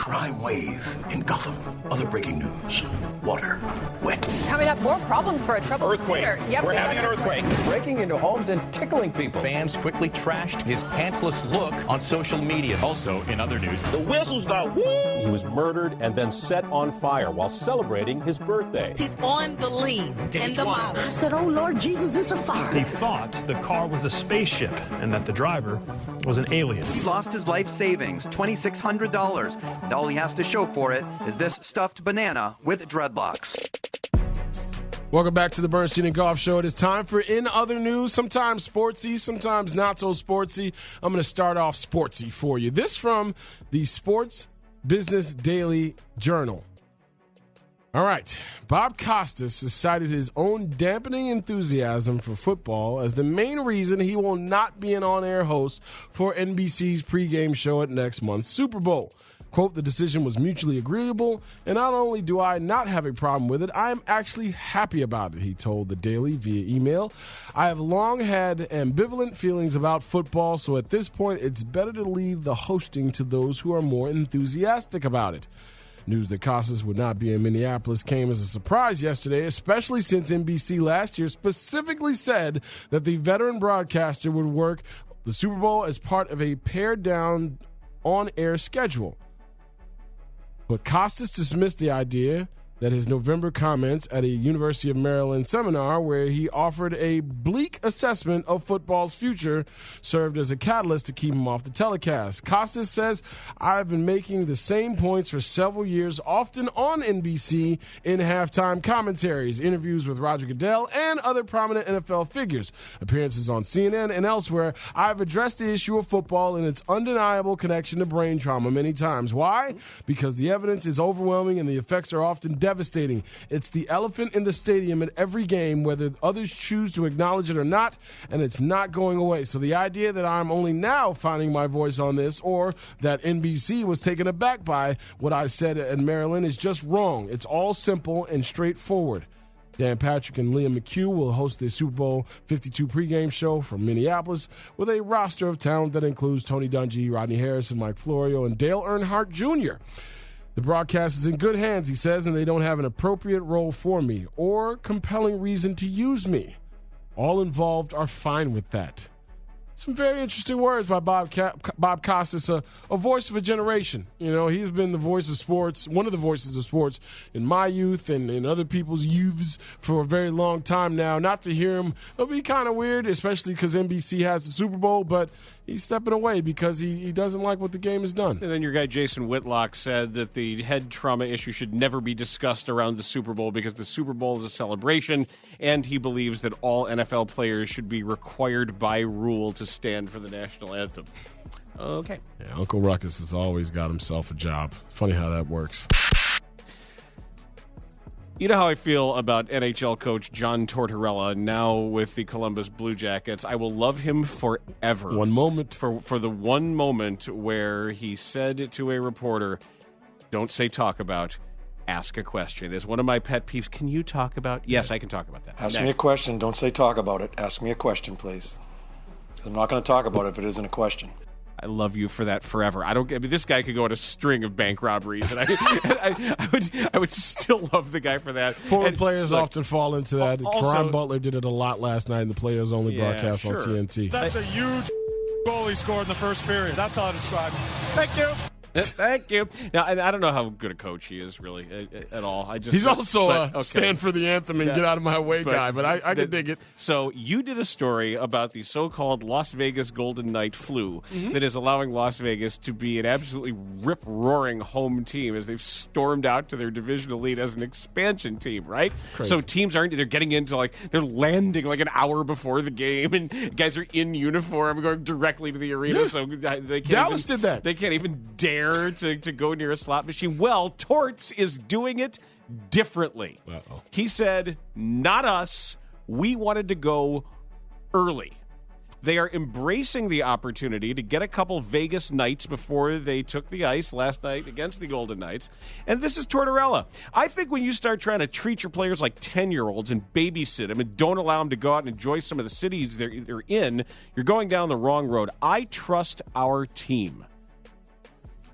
crime wave in Gotham. Other breaking news. Water. Wet. Coming up, more problems for a troubled earthquake. Yep, We're having an earthquake. Breaking into homes and tickling people. Fans quickly trashed his pantsless look on social media. Also, in other news, The whistles go woo! He was murdered and then set on fire while celebrating his birthday. He's on the lean and the model. I said, oh, Lord Jesus, it's a fire. He thought the car was a spaceship and that the driver was an alien. He lost his life savings, $2,600, and all he has to show for it is this stuffed banana with dreadlocks. Welcome back to the Bernstein and Goff Show. It is time for In Other News, sometimes sportsy, sometimes not so sportsy. I'm going to start off sportsy for you. This from the Sports Business Daily Journal. All right. Bob Costas has cited his own dampening enthusiasm for football as the main reason he will not be an on-air host for NBC's pregame show at next month's Super Bowl. Quote, the decision was mutually agreeable, and not only do I not have a problem with it, I am actually happy about it, he told the Daily via email. I have long had ambivalent feelings about football, so at this point it's better to leave the hosting to those who are more enthusiastic about it. News that Costas would not be in Minneapolis came as a surprise yesterday, especially since NBC last year specifically said that the veteran broadcaster would work the Super Bowl as part of a pared-down on-air schedule. But Costas dismissed the idea that his November comments at a University of Maryland seminar where he offered a bleak assessment of football's future served as a catalyst to keep him off the telecast. Costas says, I've been making the same points for several years, often on NBC in halftime commentaries, interviews with Roger Goodell and other prominent NFL figures, appearances on CNN and elsewhere. I've addressed the issue of football and its undeniable connection to brain trauma many times. Why? Because the evidence is overwhelming and the effects are often devastating. It's the elephant in the stadium at every game, whether others choose to acknowledge it or not, and it's not going away. So the idea that I'm only now finding my voice on this, or that NBC was taken aback by what I said at Maryland, is just wrong. It's all simple and straightforward. Dan Patrick and Liam McHugh will host the Super Bowl 52 pregame show from Minneapolis with a roster of talent that includes Tony Dungy, Rodney Harrison, Mike Florio, and Dale Earnhardt Jr. The broadcast is in good hands, he says, and they don't have an appropriate role for me or compelling reason to use me. All involved are fine with that. Some very interesting words by Bob Costas, a voice of a generation. You know, he's been the voice of sports, one of the voices of sports in my youth and in other people's youths for a very long time now. Not to hear him, it'll be kind of weird, especially because NBC has the Super Bowl, but he's stepping away because he doesn't like what the game has done. And then your guy Jason Whitlock said that the head trauma issue should never be discussed around the Super Bowl because the Super Bowl is a celebration, and he believes that all NFL players should be required by rule to stand for the national anthem. Okay. Yeah, Uncle Ruckus has always got himself a job. Funny how that works. You know how I feel about NHL coach John Tortorella now with the Columbus Blue Jackets. I will love him forever. One moment. For the one moment where he said to a reporter, don't say talk about, ask a question. It's one of my pet peeves. Can you talk about? Yes, I can talk about that. Ask me a question. Don't say talk about it. Ask me a question, please. I'm not going to talk about it if it isn't a question. I love you for that forever. I mean, this guy could go on a string of bank robberies, and I would still love the guy for that. Former players often fall into that. Caron Butler did it a lot last night in the players only broadcast on TNT. That's a huge goal he scored in the first period. That's how I describe it. Thank you. Thank you. Now, I don't know how good a coach he is, really, at all. He's also a stand for the anthem and get out of my way guy, but I can dig it. So you did a story about the so-called Las Vegas Golden Knight flu that is allowing Las Vegas to be an absolutely rip-roaring home team as they've stormed out to their divisional lead as an expansion team, right? Crazy. So teams they're getting into, they're landing an hour before the game, and guys are in uniform going directly to the arena, so they can't Dallas did that. They can't even dare to go near a slot machine. Well, Torts is doing it differently. Uh-oh. He said, not us. We wanted to go early. They are embracing the opportunity to get a couple Vegas nights before they took the ice last night against the Golden Knights. And this is Tortorella. I think when you start trying to treat your players like 10-year-olds and babysit them and don't allow them to go out and enjoy some of the cities they're in, you're going down the wrong road. I trust our team.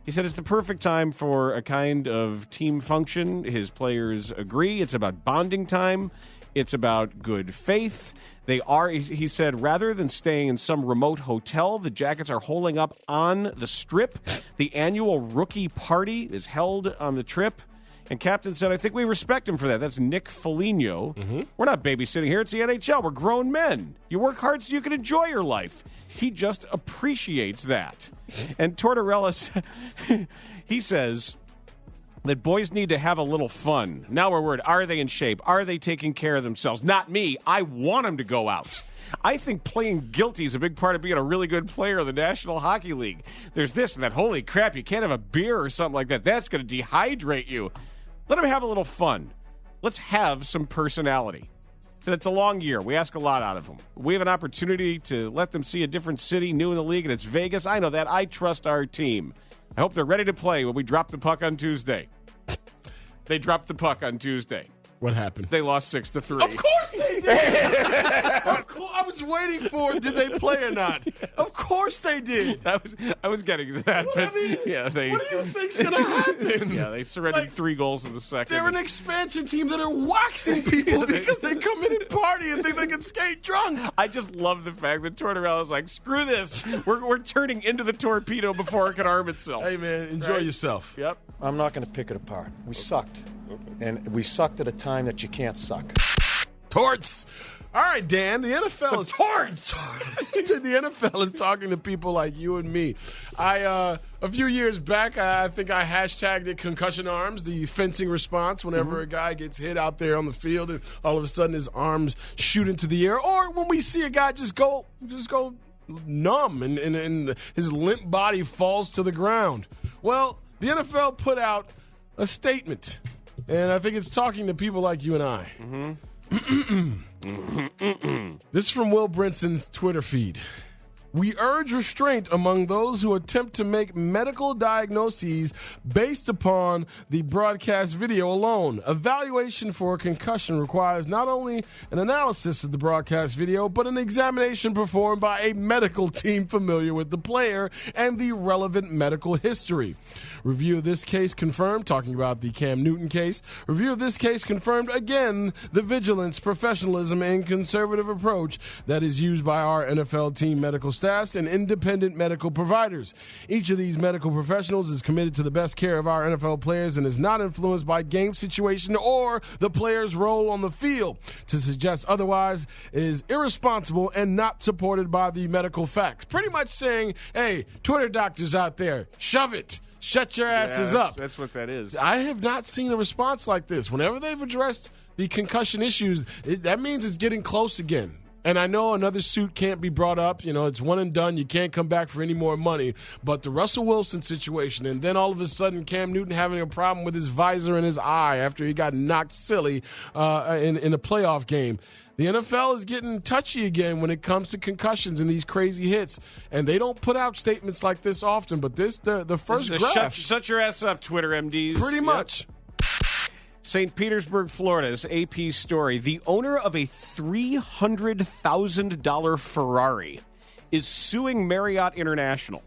He said it's the perfect time for a kind of team function. His players agree. It's about bonding time. It's about good faith. They are, he said, rather than staying in some remote hotel, the Jackets are holing up on the Strip. The annual rookie party is held on the trip. And Captain said, I think we respect him for that. That's Nick Foligno. We're not babysitting here. It's the NHL. We're grown men. You work hard so you can enjoy your life. He just appreciates that. And Tortorella, he says that boys need to have a little fun. Now we're worried. Are they in shape? Are they taking care of themselves? Not me. I want them to go out. I think playing guilty is a big part of being a really good player in the National Hockey League. There's this and that. Holy crap, you can't have a beer or something like that. That's going to dehydrate you. Let them have a little fun. Let's have some personality. So it's a long year. We ask a lot out of them. We have an opportunity to let them see a different city, new in the league, and it's Vegas. I know that. I trust our team. I hope they're ready to play when we drop the puck on Tuesday. They dropped the puck on Tuesday. What happened? They lost 6-3. Of course they did. I was waiting for did they play or not. Of course they did. I was getting to that. But, yeah, what do you think's going to happen? Yeah, they surrendered 3 goals in the second. They're an expansion team that are waxing people because they come in and party and think they can skate drunk. I just love the fact that Tortorella is like, screw this. We're turning into the torpedo before it can arm itself. Hey, man, enjoy yourself. Yep. I'm not going to pick it apart. We sucked. And we sucked at a time that you can't suck. Torts. All right, Dan, the NFL is torts. The NFL is talking to people like you and me. A few years back, I think I hashtagged it concussion arms, the fencing response whenever a guy gets hit out there on the field and all of a sudden his arms shoot into the air, or when we see a guy just go numb and his limp body falls to the ground. Well, the NFL put out a statement. And I think it's talking to people like you and I. This is from Will Brinson's Twitter feed. We urge restraint among those who attempt to make medical diagnoses based upon the broadcast video alone. Evaluation for a concussion requires not only an analysis of the broadcast video, but an examination performed by a medical team familiar with the player and the relevant medical history. Review of this case confirmed, talking about the Cam Newton case, review of this case confirmed again the vigilance, professionalism, and conservative approach that is used by our NFL team medical staffs and independent medical providers. Each of these medical professionals is committed to the best care of our NFL players and is not influenced by game situation or the player's role on the field. To suggest otherwise is irresponsible and not supported by the medical facts. Pretty much saying, hey, Twitter doctors out there, shove it. Shut your asses up. That's what that is. I have not seen a response like this. Whenever they've addressed the concussion issues, that means it's getting close again. And I know another suit can't be brought up. You know, it's one and done. You can't come back for any more money. But the Russell Wilson situation, and then all of a sudden Cam Newton having a problem with his visor in his eye after he got knocked silly in a playoff game. The NFL is getting touchy again when it comes to concussions and these crazy hits. And they don't put out statements like this often. But the first graph. Shut your ass up, Twitter MDs. Pretty much. St. Petersburg, Florida, this AP story. The owner of a $300,000 Ferrari is suing Marriott International,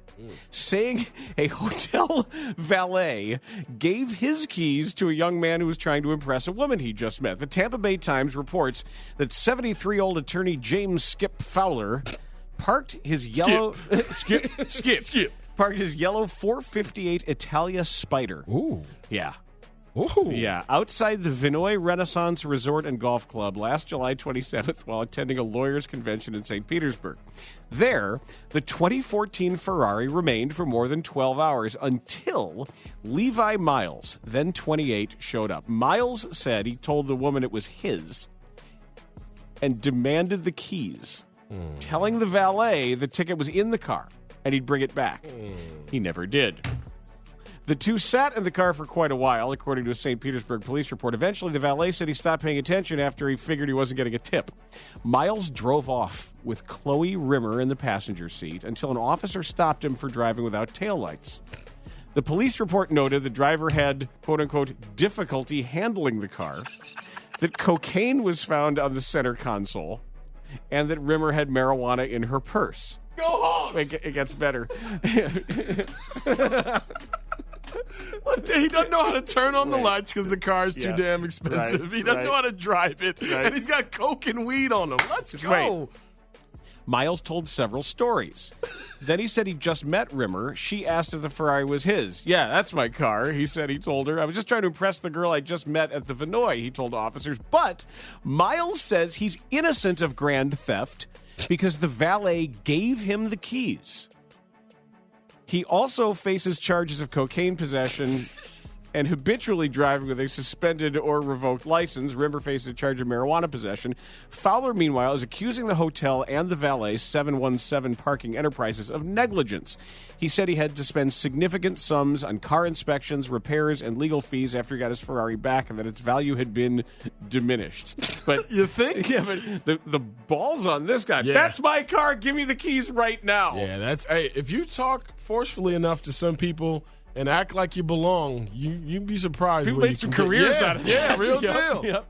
saying a hotel valet gave his keys to a young man who was trying to impress a woman he just met. The Tampa Bay Times reports that 73-year-old attorney James Skip Fowler parked his yellow parked his yellow 458 Italia Spider. Ooh. Yeah. Ooh. Yeah, outside the Vinoy Renaissance Resort and Golf Club last July 27th while attending a lawyers' convention in St. Petersburg. There, the 2014 Ferrari remained for more than 12 hours until Levi Miles, then 28, showed up. Miles said he told the woman it was his and demanded the keys, telling the valet the ticket was in the car and he'd bring it back. He never did. The two sat in the car for quite a while, according to a St. Petersburg police report. Eventually, the valet said he stopped paying attention after he figured he wasn't getting a tip. Miles drove off with Chloe Rimmer in the passenger seat until an officer stopped him for driving without taillights. The police report noted the driver had, quote-unquote, difficulty handling the car, that cocaine was found on the center console, and that Rimmer had marijuana in her purse. Go Hawks! It gets better. He doesn't know how to turn on the lights because the car is too damn expensive. He doesn't know how to drive it, and he's got coke and weed on him. Let's go. Miles told several stories. Then he said he just met Rimmer. She asked if the Ferrari was his. Yeah, that's my car, he said. He told her. I was just trying to impress the girl I just met at the Vinoy, he told officers. But Miles says he's innocent of grand theft because the valet gave him the keys. He also faces charges of cocaine possession and habitually driving with a suspended or revoked license. Rimmer faces a charge of marijuana possession. Fowler, meanwhile, is accusing the hotel and the valet, 717 Parking Enterprises, of negligence. He said he had to spend significant sums on car inspections, repairs, and legal fees after he got his Ferrari back, and that its value had been diminished. But you think? Yeah, but the balls on this guy. Yeah. That's my car. Give me the keys right now. Yeah, that's. Hey, if you talk forcefully enough to some people and act like you belong, you'd be surprised. People make some careers out of it. Yeah, real deal. Yep.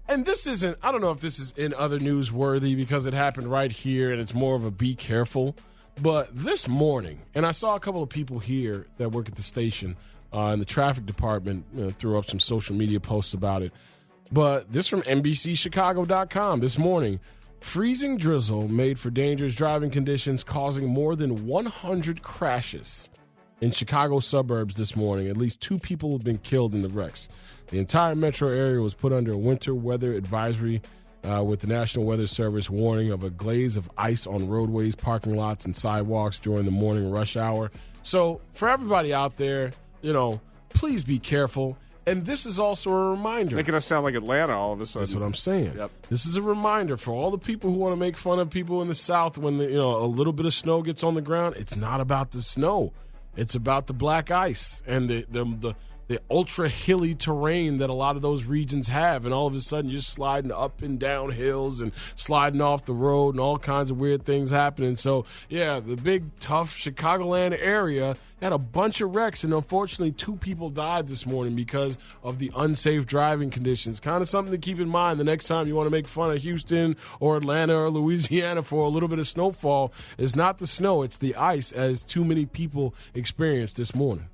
And this isn't, I don't know if this is in other news worthy because it happened right here and it's more of a be careful. But this morning, and I saw a couple of people here that work at the station in the traffic department threw up some social media posts about it. But this from NBCChicago.com this morning. Freezing drizzle made for dangerous driving conditions, causing more than 100 crashes in Chicago suburbs this morning. At least 2 people have been killed in the wrecks. The entire metro area was put under a winter weather advisory with the National Weather Service warning of a glaze of ice on roadways, parking lots, and sidewalks during the morning rush hour. So for everybody out there, please be careful. And this is also a reminder. Making us sound like Atlanta all of a sudden. That's what I'm saying. Yep. This is a reminder for all the people who want to make fun of people in the South when a little bit of snow gets on the ground. It's not about the snow. It's about the black ice and the ultra hilly terrain that a lot of those regions have. And all of a sudden you're sliding up and down hills and sliding off the road and all kinds of weird things happening. So, yeah, the big, tough Chicagoland area had a bunch of wrecks, and unfortunately 2 people died this morning because of the unsafe driving conditions. Kind of something to keep in mind the next time you want to make fun of Houston or Atlanta or Louisiana for a little bit of snowfall. It's not the snow, it's the ice, as too many people experienced this morning.